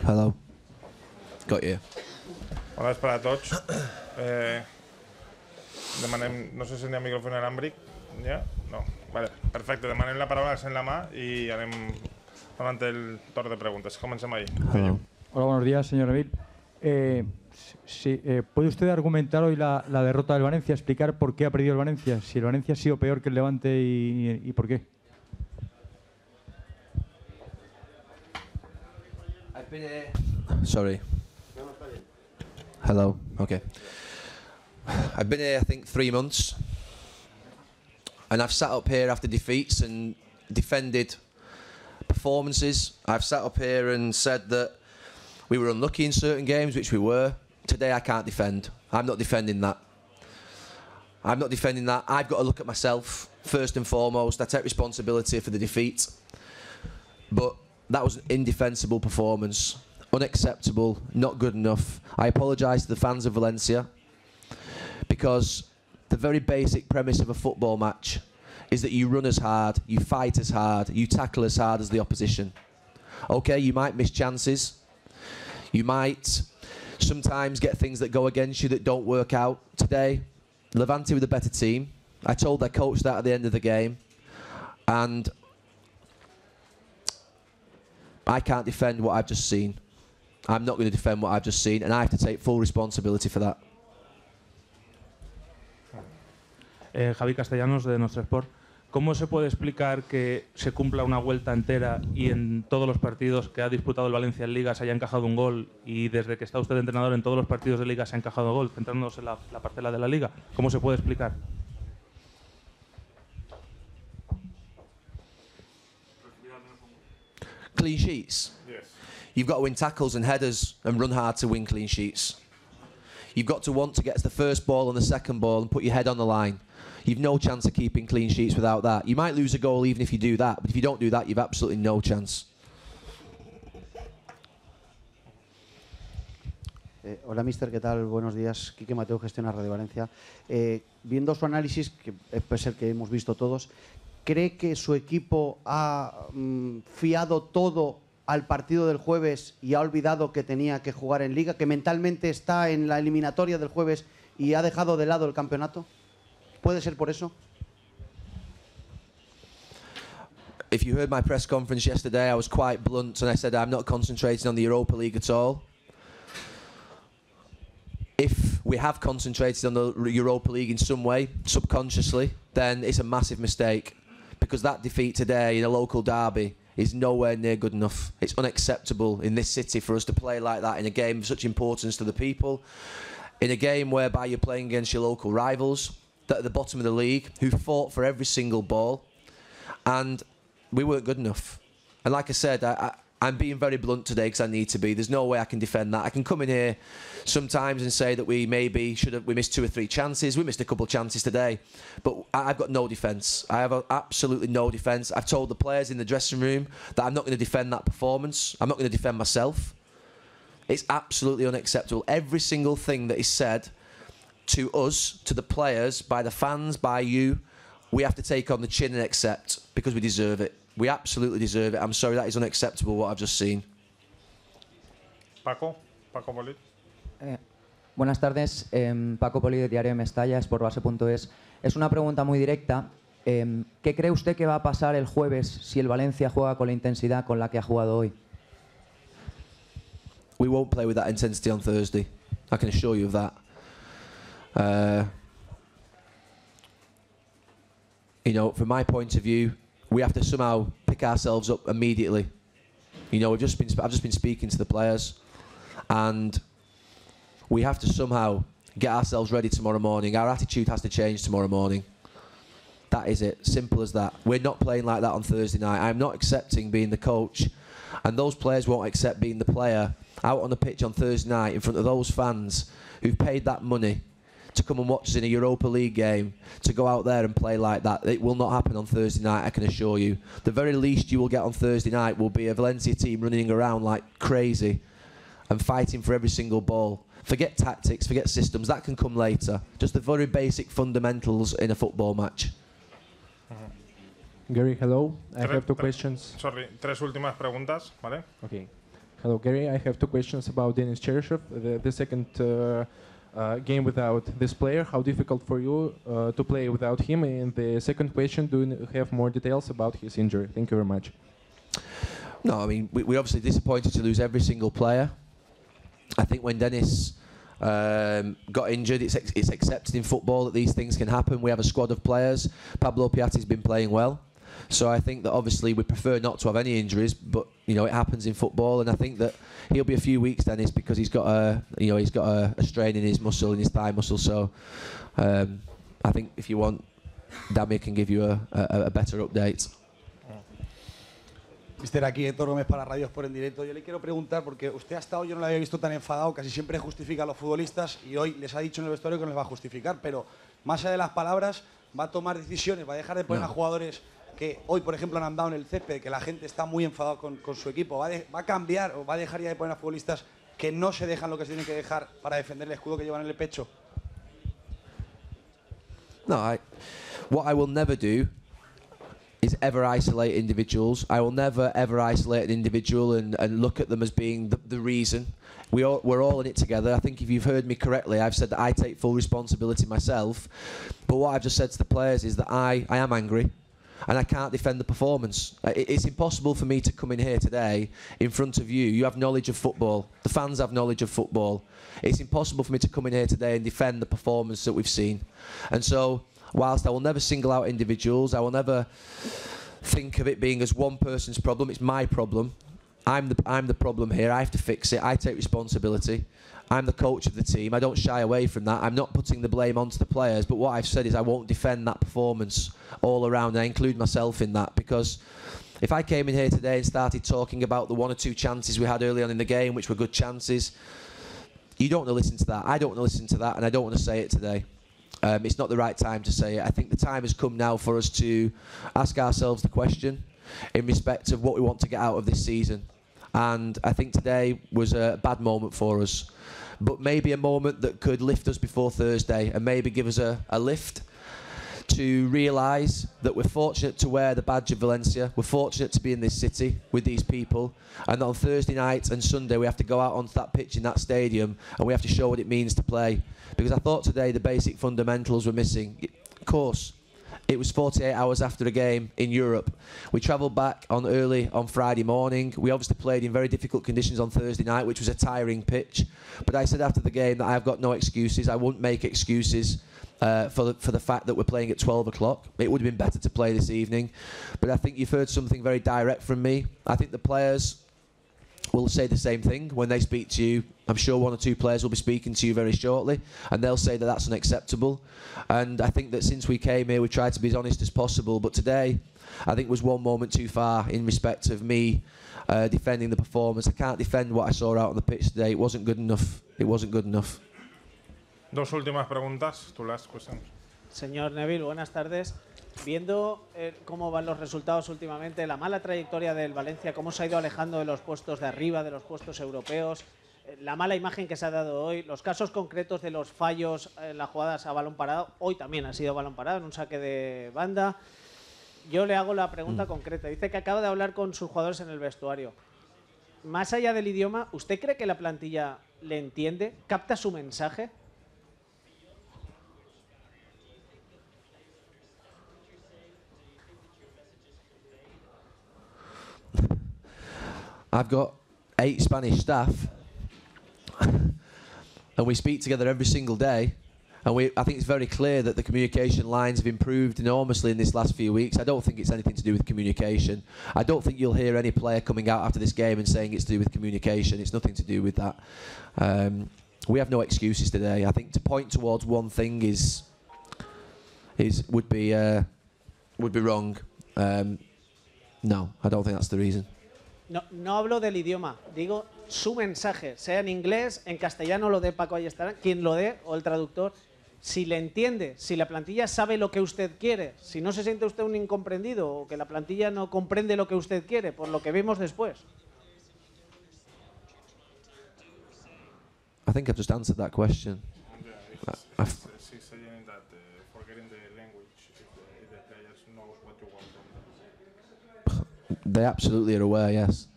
Hello. Got you. Bona vesprada a tots. Demanem, no sé si n'hi ha micròfon inalàmbric. Ja? No. Vale, perfecte. Demanem la paraula en la mà i anem davant el torn de preguntes. Comencem ahí. Hello. Hola, buenos días, señor Neville. ¿Puede usted argumentar hoy la derrota del Valencia, explicar por qué ha perdido el Valencia? Si el Valencia ha sido peor que el Levante y por qué. Sorry. Hello. Okay. I've been here, I think, 3 months, and I've sat up here after defeats and defended performances. I've sat up here and said that we were unlucky in certain games, which we were. Today I can't defend. I'm not defending that. I'm not defending that. I've got to look at myself first and foremost. I take responsibility for the defeat. But that was an indefensible performance. Unacceptable, not good enough. I apologise to the fans of Valencia, because the very basic premise of a football match is that you run as hard, you fight as hard, you tackle as hard as the opposition. Okay, you might miss chances. You might sometimes get things that go against you that don't work out. Today, Levante were the better team. I told their coach that at the end of the game. And I can't defend what I've just seen. I'm not going to defend what I've just seen, and I have to take full responsibility for that. Javi Castellanos, de Nuestro Sport. ¿Cómo se puede explicar que se cumpla una vuelta entera y en todos los partidos que ha disputado el Valencia en Liga se haya encajado un gol, y desde que está usted entrenador en todos los partidos de Liga se ha encajado gol, centrándonos en la parcela de la Liga? ¿Cómo se puede explicar? Clean sheets. Yes. You've got to win tackles and headers and run hard to win clean sheets. You've got to want to get to the first ball and the second ball and put your head on the line. You've no chance of keeping clean sheets without that. You might lose a goal even if you do that, but if you don't do that, you've absolutely no chance. Hola, mister, ¿qué tal? Buenos días. Quique Mateo, Gestiona Radio Valencia. Viendo su análisis, que es el que hemos visto todos, ¿cree que su equipo ha fiado todo al partido del jueves y ha olvidado que tenía que jugar en Liga, que mentalmente está en la eliminatoria del jueves y ha dejado de lado el campeonato? ¿Puede ser por eso? If you heard my press conference yesterday, I was quite blunt and I said I'm not concentrating on the Europa League at all. If we have concentrated on the Europa League in some way, subconsciously, then it's a massive mistake, because that defeat today in a local derby is nowhere near good enough. It's unacceptable in this city for us to play like that in a game of such importance to the people, in a game whereby you're playing against your local rivals that are at the bottom of the league, who fought for every single ball, and we weren't good enough. And like I said, I'm being very blunt today because I need to be. There's no way I can defend that. I can come in here sometimes and say that we missed 2 or 3 chances. We missed a couple of chances today, but I've got no defence. I have absolutely no defence. I've told the players in the dressing room that I'm not going to defend that performance. I'm not going to defend myself. It's absolutely unacceptable. Every single thing that is said to us, to the players, by the fans, by you, we have to take on the chin and accept, because we deserve it. We absolutely deserve it. I'm sorry, that is unacceptable what I've just seen. Paco Poli. Buenas tardes, Paco Poli de Diario Mestalla, sportbase.es. Es una pregunta muy directa. ¿Qué cree usted que va a pasar el jueves si el Valencia juega con la intensidad con la que ha jugado hoy? We won't play with that intensity on Thursday. I can assure you of that. You know, from my point of view, we have to somehow pick ourselves up immediately. You know, I've just been speaking to the players, and we have to somehow get ourselves ready tomorrow morning. Our attitude has to change tomorrow morning. That is it. Simple as that. We're not playing like that on Thursday night. I'm not accepting being the coach, and those players won't accept being the player out on the pitch on Thursday night in front of those fans who've paid that money to come and watch us in a Europa League game, to go out there and play like that. It will not happen on Thursday night, I can assure you. The very least you will get on Thursday night will be a Valencia team running around like crazy and fighting for every single ball. Forget tactics, forget systems, that can come later. Just the very basic fundamentals in a football match. Gary, hello. I have 2 questions. Sorry, 3 últimas preguntas, ¿vale? Okay. Hello, Gary. I have two questions about Denis Cheryshev. The second game without this player, how difficult for you to play without him? And the second question, do you have more details about his injury? Thank you very much. No, I mean, we're obviously disappointed to lose every single player. I think when Denis got injured, it's accepted in football that these things can happen. We have a squad of players. Pablo Piatti's been playing well. So I think that obviously we prefer not to have any injuries, but you know it happens in football, and I think that he'll be a few weeks, Denis, because he's got a strain in his muscle, in his thigh muscle. So I think if you want, Dami can give you a better update. Mister, aquí Héctor Gómez para Radio Sport en directo. Yo le quiero preguntar, porque usted hasta hoy yo no lo había visto tan enfadado, casi siempre justifica a los futbolistas y hoy les ha dicho en el vestuario que no les va a justificar, pero más allá de las palabras, va a tomar decisiones, va a dejar de poner a jugadores que hoy, por ejemplo, han andado en el césped, que la gente está muy enfadada con su equipo. ¿Va a cambiar o va a dejar ya de poner a futbolistas que no se dejan lo que se tienen que dejar para defender el escudo que llevan en el pecho? No, what I will never do is ever isolate individuals. I will never ever isolate an individual and look at them as being the reason. We're all in it together. I think if you've heard me correctly, I've said that I take full responsibility myself. But what I've just said to the players is that I am angry. And I can't defend the performance. It's impossible for me to come in here today in front of you. You have knowledge of football. The fans have knowledge of football. It's impossible for me to come in here today and defend the performance that we've seen. And so, whilst I will never single out individuals, I will never think of it being as one person's problem. It's my problem. I'm the problem here. I have to fix it. I take responsibility. I'm the coach of the team. I don't shy away from that. I'm not putting the blame onto the players, but what I've said is I won't defend that performance all around, and I include myself in that, because if I came in here today and started talking about the one or two chances we had early on in the game, which were good chances, you don't want to listen to that. I don't want to listen to that, and I don't want to say it today. It's not the right time to say it. I think the time has come now for us to ask ourselves the question in respect of what we want to get out of this season. And I think today was a bad moment for us, but maybe a moment that could lift us before Thursday and maybe give us a lift to realise that we're fortunate to wear the badge of Valencia. We're fortunate to be in this city with these people, and that on Thursday night and Sunday we have to go out onto that pitch in that stadium and we have to show what it means to play. Because I thought today the basic fundamentals were missing. Of course, it was 48 hours after a game in Europe. We travelled back early on Friday morning. We obviously played in very difficult conditions on Thursday night, which was a tiring pitch. But I said after the game that I've got no excuses. I wouldn't make excuses for the fact that we're playing at 12 o'clock. It would have been better to play this evening. But I think you've heard something very direct from me. I think the players will say the same thing when they speak to you. I'm sure one or two players will be speaking to you very shortly, and they'll say that that's unacceptable. And I think that since we came here, we tried to be as honest as possible. But today, I think was one moment too far in respect of me defending the performance. I can't defend what I saw out on the pitch today. It wasn't good enough. It wasn't good enough. Dos últimas preguntas, tu last question. Señor Neville, buenas tardes. Viendo cómo van los resultados últimamente, la mala trayectoria del Valencia, cómo se ha ido alejando de los puestos de arriba, de los puestos europeos, la mala imagen que se ha dado hoy, los casos concretos de los fallos en las jugadas a balón parado, hoy también ha sido balón parado en un saque de banda. Yo le hago la pregunta concreta. Dice que acaba de hablar con sus jugadores en el vestuario. Más allá del idioma, ¿usted cree que la plantilla le entiende? ¿Capta su mensaje? I've got 8 Spanish staff and we speak together every single day, and I think it's very clear that the communication lines have improved enormously in this last few weeks. I don't think it's anything to do with communication. I don't think you'll hear any player coming out after this game and saying it's to do with communication. It's nothing to do with that. We have no excuses today. I think to point towards one thing would be wrong. No, I don't think that's the reason. No hablo del idioma, digo su mensaje, sea en inglés, en castellano lo dé Paco Ayestarán, quien lo dé, o el traductor, si le entiende, si la plantilla sabe lo que usted quiere, si no se siente usted un incomprendido o que la plantilla no comprende lo que usted quiere, por lo que vemos después. I think I've just answered that question. She's saying that forgetting the language, if the players know what you want from them. They absolutely are aware, yes.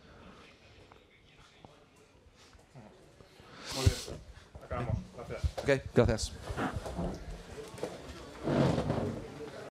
Ok, gracias.